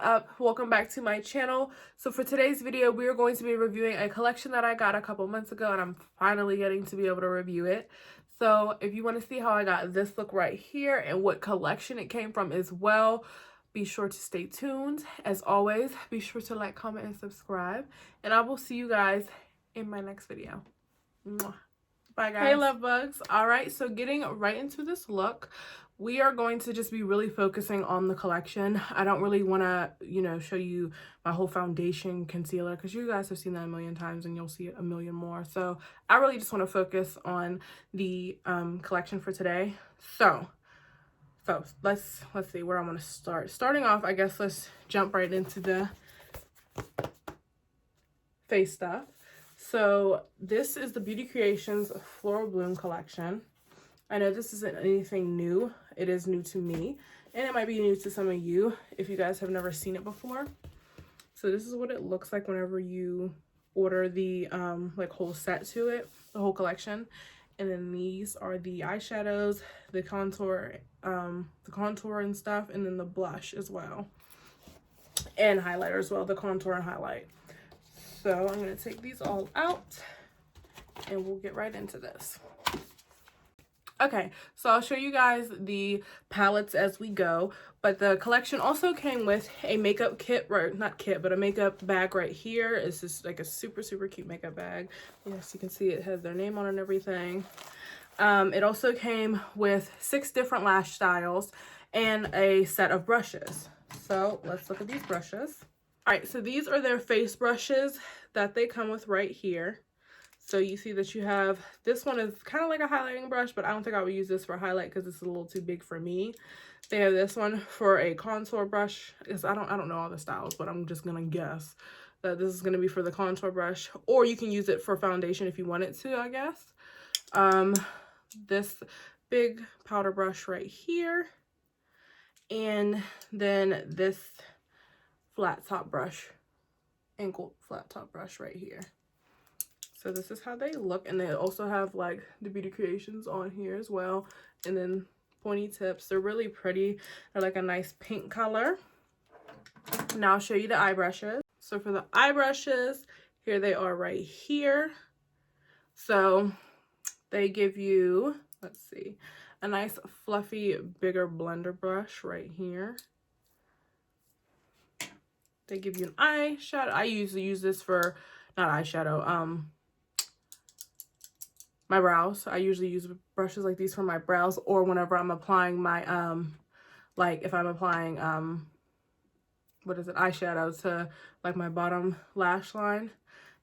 up? Welcome back to my channel. So for today's video, we are going to be reviewing a collection that I got a couple months ago, and I'm finally getting to be able to review it. So if you want to see how I got this look right here and what collection it came from as well, be sure to stay tuned. As always, be sure to like, comment, and subscribe, and I will see you guys in my next video. Mwah. Bye guys. Hey love bugs. All right, so getting right into this look, we are going to just be really focusing on the collection. I don't really want to, show you my whole foundation concealer because you guys have seen that a million times and you'll see it a million more. So I really just want to focus on the collection for today. So let's see where I want to start. Starting off, I guess let's jump right into the face stuff. So this is the Beauty Creations Floral Bloom collection. I know this isn't anything new. It is new to me, and it might be new to some of you if you guys have never seen it before. So this is what it looks like whenever you order the like whole set to it, the whole collection. And then these are the eyeshadows, the contour and stuff, and then the blush as well, and highlighter as well, the contour and highlight. So I'm going to take these all out and we'll get right into this. Okay, so I'll show you guys the palettes as we go, but the collection also came with a makeup kit, or not kit, but a makeup bag right here. It's just like a super cute makeup bag. Yes, you can see it has their name on it and everything. It also came with 6 different lash styles and a set of brushes. So let's look at these brushes. All right, so these are their face brushes that they come with right here. So you see that you have, this one is kind of like a highlighting brush, but I don't think I would use this for highlight because it's a little too big for me. They have this one for a contour brush. I don't know all the styles, but I'm just gonna guess that this is gonna be for the contour brush, or you can use it for foundation if you wanted to, I guess. This big powder brush right here, and then this flat top brush, ankle flat top brush right here. So this is how they look, and they also have like the Beauty Creations on here as well, and then pointy tips. They're really pretty. They're like a nice pink color. Now I'll show you the eye brushes. So for the eye brushes, here they are right here. So they give you, let's see, a nice fluffy bigger blender brush right here. They give you an eyeshadow. I usually use this for, not eyeshadow, my brows. I usually use brushes like these for my brows, or whenever I'm applying my, like if I'm applying, eyeshadow to like my bottom lash line.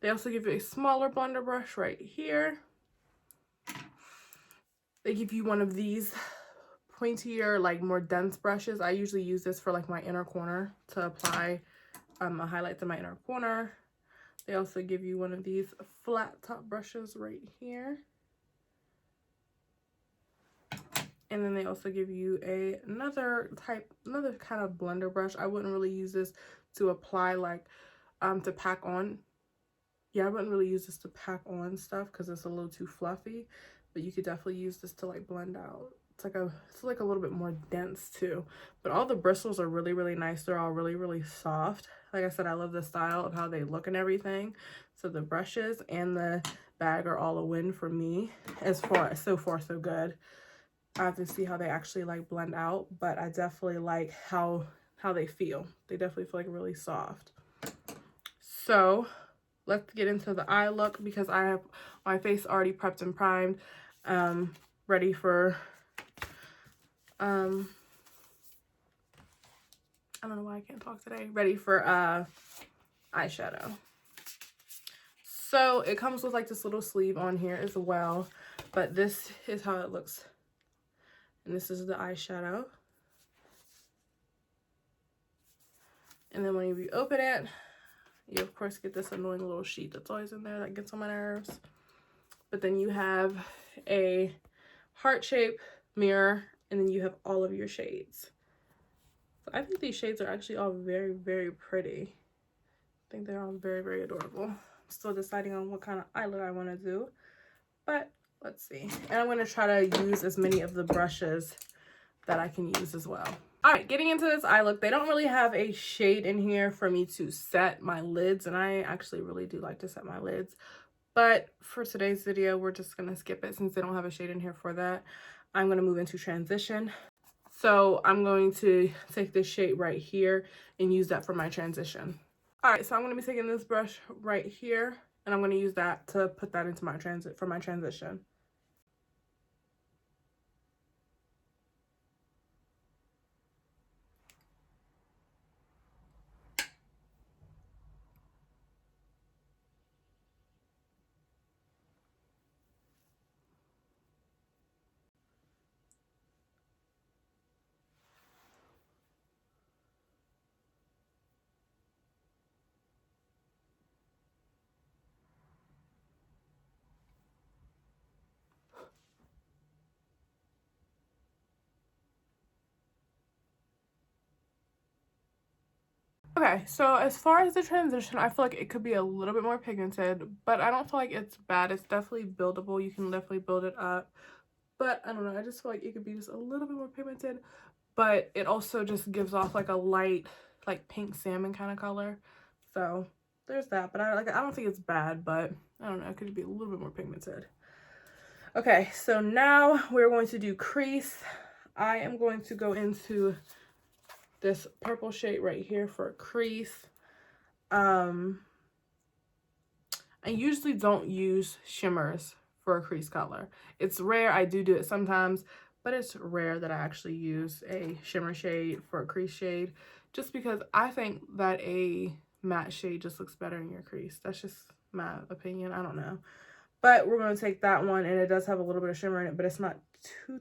They also give you a smaller blender brush right here. They give you one of these pointier, like more dense brushes. I usually use this for like my inner corner to apply a highlight to my inner corner. They also give you one of these flat top brushes right here. And then they also give you another kind of blender brush. I wouldn't really use this to apply like, to pack on. Yeah, I wouldn't really use this to pack on stuff because it's a little too fluffy, but you could definitely use this to like blend out. It's like a little bit more dense too, but all the bristles are really nice. They're all really soft. Like I said, I love the style of how they look and everything. So the brushes and the bag are all a win for me. So far so good. I have to see how they actually like blend out, but I definitely like how they feel. They definitely feel like really soft. So let's get into the eye look because I have my face already prepped and primed, ready for I don't know why I can't talk today. Ready for eyeshadow. So it comes with like this little sleeve on here as well, but this is how it looks. And this is the eyeshadow. And then when you open it, you of course get this annoying little sheet that's always in there that gets on my nerves. But then you have a heart-shaped mirror, and then you have all of your shades. So I think these shades are actually all very pretty. I think they're all very adorable. I'm still deciding on what kind of eye look I want to do, but let's see. And I'm going to try to use as many of the brushes that I can use as well. All right, getting into this eye look, they don't really have a shade in here for me to set my lids, and I actually really do like to set my lids. But for today's video, we're just going to skip it since they don't have a shade in here for that. I'm going to move into transition. So I'm going to take this shade right here and use that for my transition. All right, so I'm going to be taking this brush right here, and I'm going to use that to put that into my transition. Okay, so as far as the transition, I feel like it could be a little bit more pigmented, but I don't feel like it's bad. It's definitely buildable. You can definitely build it up. But I don't know, I just feel like it could be just a little bit more pigmented, but it also just gives off like a light, like pink salmon kind of color. So there's that, but I don't think it's bad, but I don't know, it could be a little bit more pigmented. Okay, so now we're going to do crease. I am going to go into this purple shade right here for a crease. I usually don't use shimmers for a crease color. It's rare, I do it sometimes, but it's rare that I actually use a shimmer shade for a crease shade, just because I think that a matte shade just looks better in your crease. That's just my opinion, I don't know. But we're going to take that one, and it does have a little bit of shimmer in it, but it's not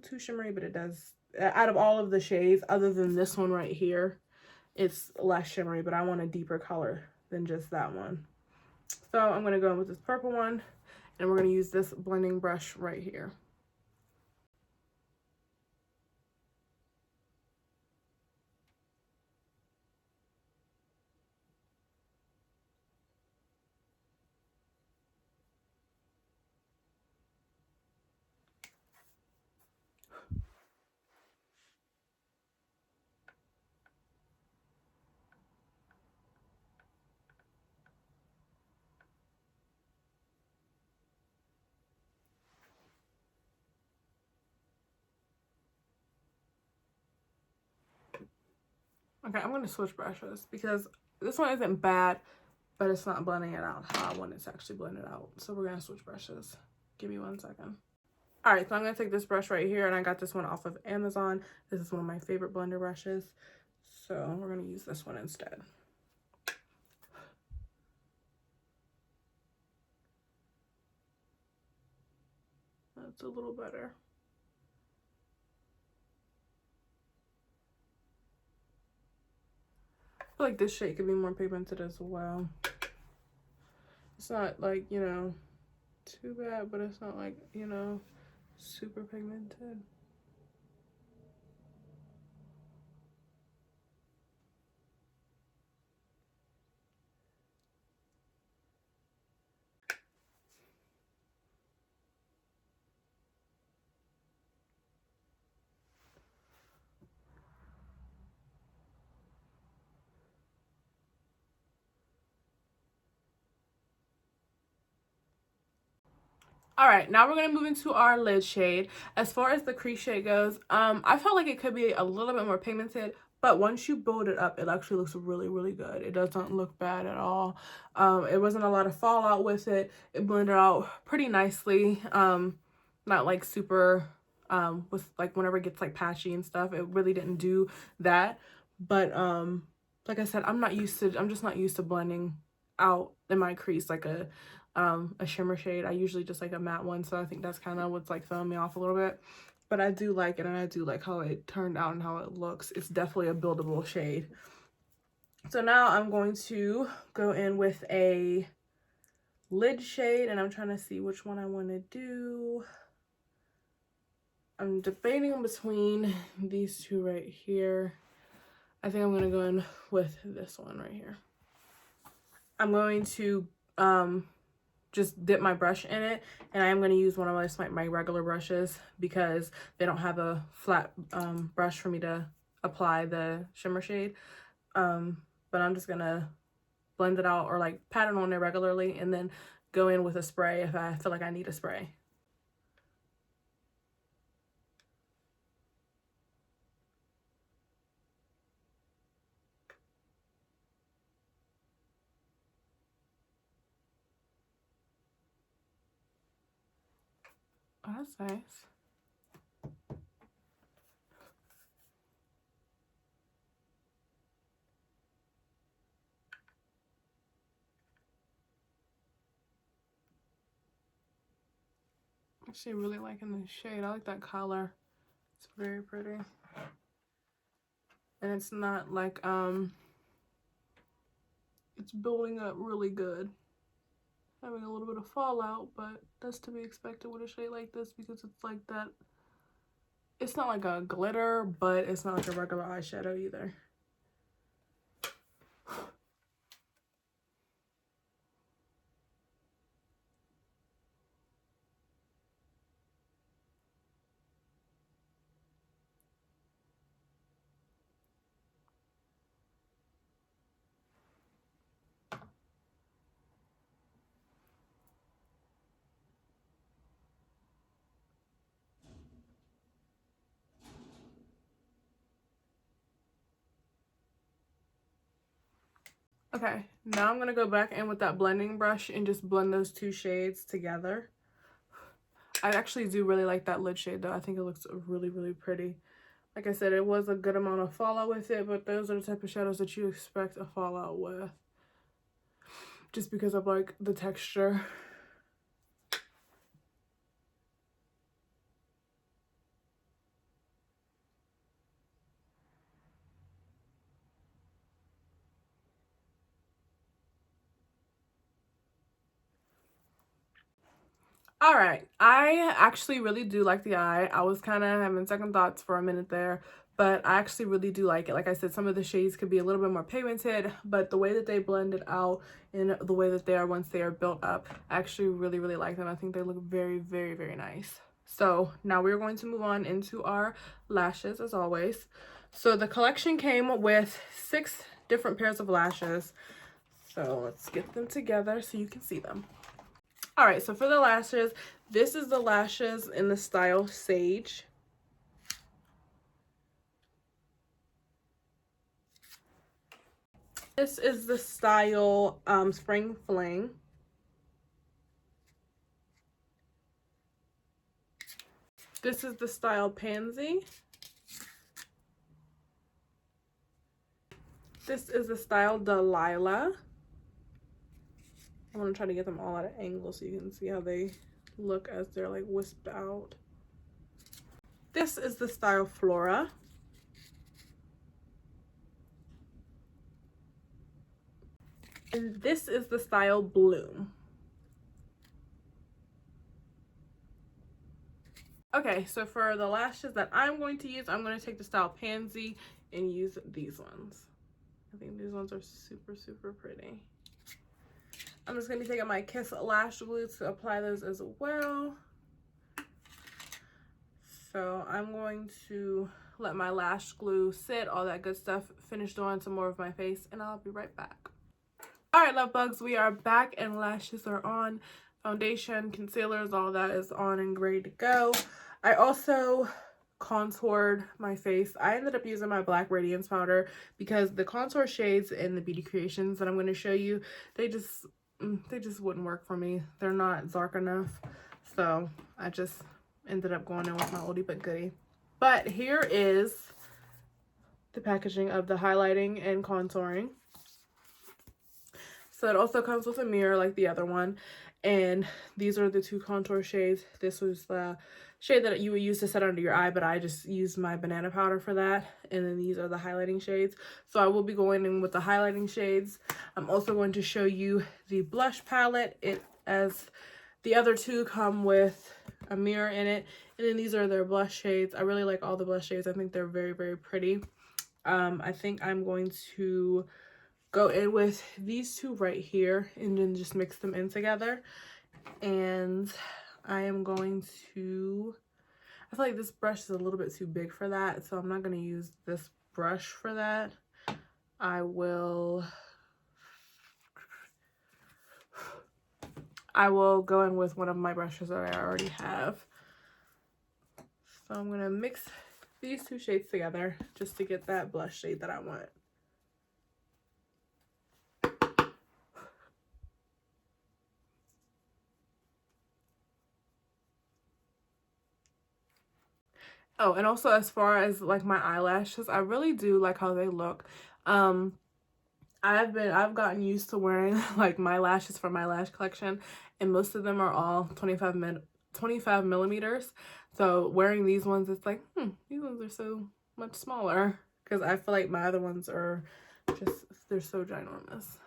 too shimmery, but it does, out of all of the shades, other than this one right here, it's less shimmery, but I want a deeper color than just that one. So I'm going to go in with this purple one, and we're going to use this blending brush right here. Okay, I'm going to switch brushes because this one isn't bad, but it's not blending it out how I want it to actually blend it out. So we're going to switch brushes. Give me 1 second. All right, so I'm going to take this brush right here, and I got this one off of Amazon. This is one of my favorite blender brushes. So we're going to use this one instead. That's a little better. I feel like this shade could be more pigmented as well. It's not like, you know, too bad, but it's not like, you know, super pigmented. All right, now we're going to move into our lid shade. As far as the crease shade goes, I felt like it could be a little bit more pigmented, but once you build it up, it actually looks really, really good. It doesn't look bad at all. It wasn't a lot of fallout with it. It blended out pretty nicely. Not like super, with like whenever it gets like patchy and stuff, it really didn't do that. But like I said, I'm just not used to blending out in my crease like a shimmer shade. I usually just like a matte one, so I think that's kind of what's like throwing me off a little bit. But I do like it, and I do like how it turned out and how it looks. It's definitely a buildable shade. So now I'm going to go in with a lid shade, and I'm trying to see which one I want to do. I'm debating between these two right here. I think I'm going to go in with this one right here. I'm going to just dip my brush in it, and I am going to use one of my regular brushes because they don't have a flat brush for me to apply the shimmer shade. But I'm just gonna blend it out or like pat it on there regularly and then go in with a spray if I feel like I need a spray. Oh, that's nice. I'm actually really liking this shade. I like that color. It's very pretty. And it's not like, it's building up really good. Having a little bit of fallout, but that's to be expected with a shade like this because it's like that. It's not like a glitter, but it's not like a regular eyeshadow either. Okay, now I'm gonna go back in with that blending brush and just blend those two shades together. I actually do really like that lid shade though. I think it looks really, really pretty. Like I said, it was a good amount of fallout with it, but those are the type of shadows that you expect a fallout with. Just because of like the texture. All right, I actually really do like the eye. I was kind of having second thoughts for a minute there, but I actually really do like it. Like I said, some of the shades could be a little bit more pigmented, but the way that they blend it out and the way that they are once they are built up, I actually really, really like them. I think they look very, very, very nice. So now we're going to move on into our lashes as always. So the collection came with 6 different pairs of lashes. So let's get them together so you can see them. All right, so for the lashes, this is the lashes in the style Sage. This is the style Spring Fling. This is the style Pansy. This is the style Delilah. I'm gonna try to get them all at an angle so you can see how they look as they're like wisped out. This is the style Flora. And this is the style Bloom. Okay, so for the lashes that I'm going to use, I'm going to take the style Pansy and use these ones. I think these ones are super, super pretty. I'm just going to be taking my Kiss Lash Glue to apply those as well. So I'm going to let my lash glue sit, all that good stuff, finish doing some more of my face, and I'll be right back. All right, love bugs, we are back and lashes are on. Foundation, concealers, all that is on and ready to go. I also contoured my face. I ended up using my Black Radiance powder because the contour shades in the Beauty Creations that I'm going to show you, they just wouldn't work for me. They're not dark enough. So I just ended up going in with my oldie but goodie. But here is the packaging of the highlighting and contouring. So it also comes with a mirror like the other one. And these are the 2 contour shades. This was the shade that you would use to set under your eye, but I just used my banana powder for that. And then these are the highlighting shades. So I will be going in with the highlighting shades. I'm also going to show you the blush palette. As the other 2 come with a mirror in it. And then these are their blush shades. I really like all the blush shades. I think they're very, very pretty. I think I'm going to go in with these 2 right here and then just mix them in together. And I am going to, I feel like this brush is a little bit too big for that, so I'm not going to use this brush for that, I will go in with one of my brushes that I already have. So I'm gonna mix these two shades together just to get that blush shade that I want. Oh, and also as far as like my eyelashes, I really do like how they look. I've gotten used to wearing like my lashes from my lash collection, and most of them are all 25 millimeters. So wearing these ones, it's like, these ones are so much smaller, because I feel like my other ones are just, they're so ginormous.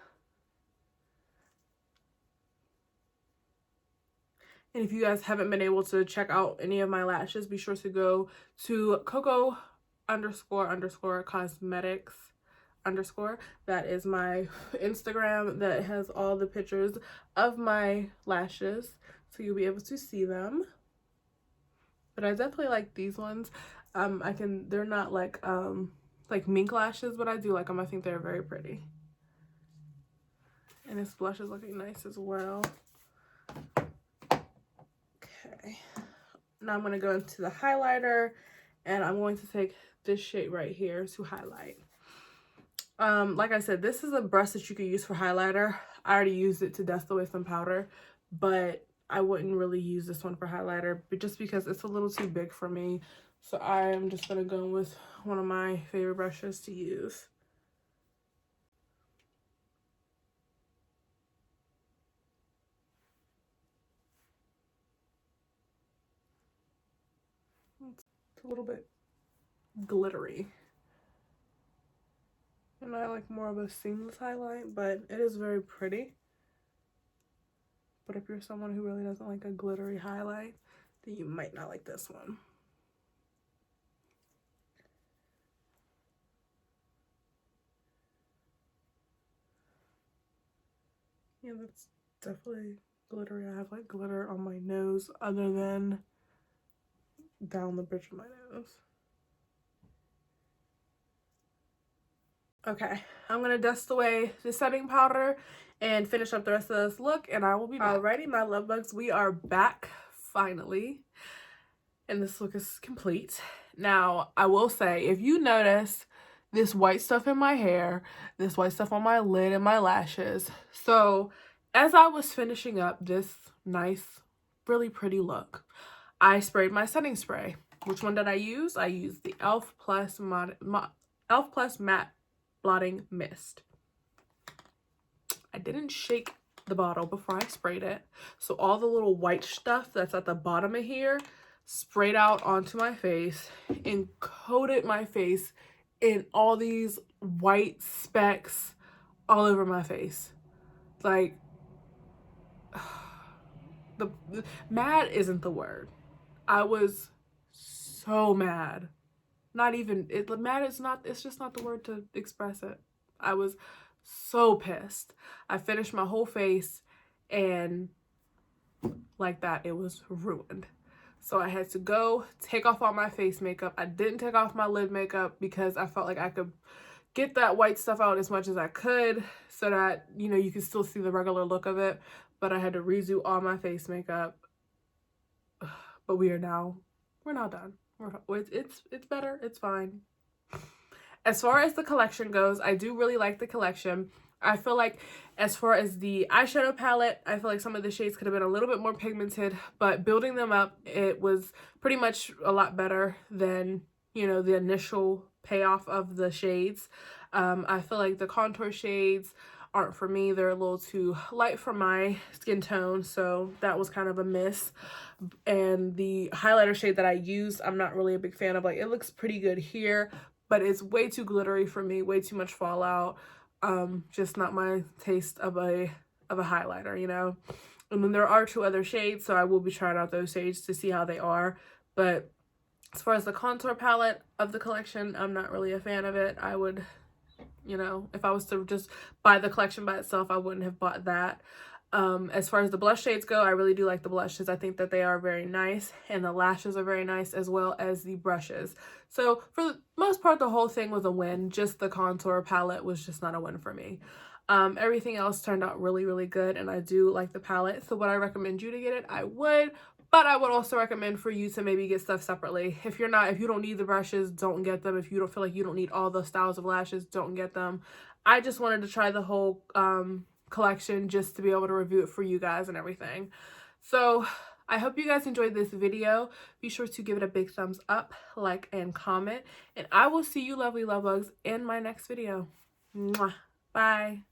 And if you guys haven't been able to check out any of my lashes, be sure to go to Cocoa__cosmetics_. That is my Instagram that has all the pictures of my lashes, so you'll be able to see them. But I definitely like these ones. They're not like mink lashes, but I do like them. I think they're very pretty. And this blush is looking nice as well. Okay, now I'm going to go into the highlighter, and I'm going to take this shade right here to highlight. Like I said, this is a brush that you could use for highlighter. I already used it to dust away some powder, but I wouldn't really use this one for highlighter, but just because it's a little too big for me. So I'm just going to go with one of my favorite brushes to use. It's a little bit glittery. And I like more of a seamless highlight, but it is very pretty. But if you're someone who really doesn't like a glittery highlight, then you might not like this one. Yeah, that's definitely glittery. I have like glitter on my nose other than down the bridge of my nose. Okay, I'm gonna dust away the setting powder and finish up the rest of this look, and I will be back. Alrighty, my love bugs, we are back finally, and this look is complete. Now, I will say, if you notice this white stuff in my hair, this white stuff on my lid and my lashes, so as I was finishing up this nice, really pretty look, I sprayed my setting spray. Which one did I use? I used the e.l.f. Plus Matte Blotting Mist. I didn't shake the bottle before I sprayed it, so all the little white stuff that's at the bottom of here sprayed out onto my face and coated my face in all these white specks all over my face. Like, the mad isn't the word. I was so mad. Mad is not, it's just not the word to express it. I was so pissed. I finished my whole face, and like that, it was ruined. So I had to go take off all my face makeup. I didn't take off my lid makeup because I felt like I could get that white stuff out as much as I could so that, you know, you can still see the regular look of it. But I had to redo all my face makeup. But we're now done. It's better. It's fine. As far as the collection goes, I do really like the collection. I feel like as far as the eyeshadow palette, I feel like some of the shades could have been a little bit more pigmented, but building them up, it was pretty much a lot better than, you know, the initial payoff of the shades. I feel like the contour shades aren't for me. They're a little too light for my skin tone, so that was kind of a miss. And the highlighter shade that I used, I'm not really a big fan of. Like, it looks pretty good here, but it's way too glittery for me, way too much fallout. Just not my taste of a highlighter, you know. And then there are 2 other shades, so I will be trying out those shades to see how they are. But as far as the contour palette of the collection, I'm not really a fan of it. I would, you know, if I was to just buy the collection by itself, I wouldn't have bought that. As far as the blush shades go, I really do like the blushes. I think that they are very nice, and the lashes are very nice, as well as the brushes. So for the most part, the whole thing was a win. Just the contour palette was just not a win for me. Everything else turned out really, really good, and I do like the palette. So would I recommend you to get it? I would, but I would also recommend for you to maybe get stuff separately. If you don't need the brushes, don't get them. If you don't feel like you don't need all the styles of lashes, don't get them. I just wanted to try the whole collection just to be able to review it for you guys and everything. So I hope you guys enjoyed this video. Be sure to give it a big thumbs up, like, and comment, and I will see you lovely love bugs in my next video. Mwah. Bye.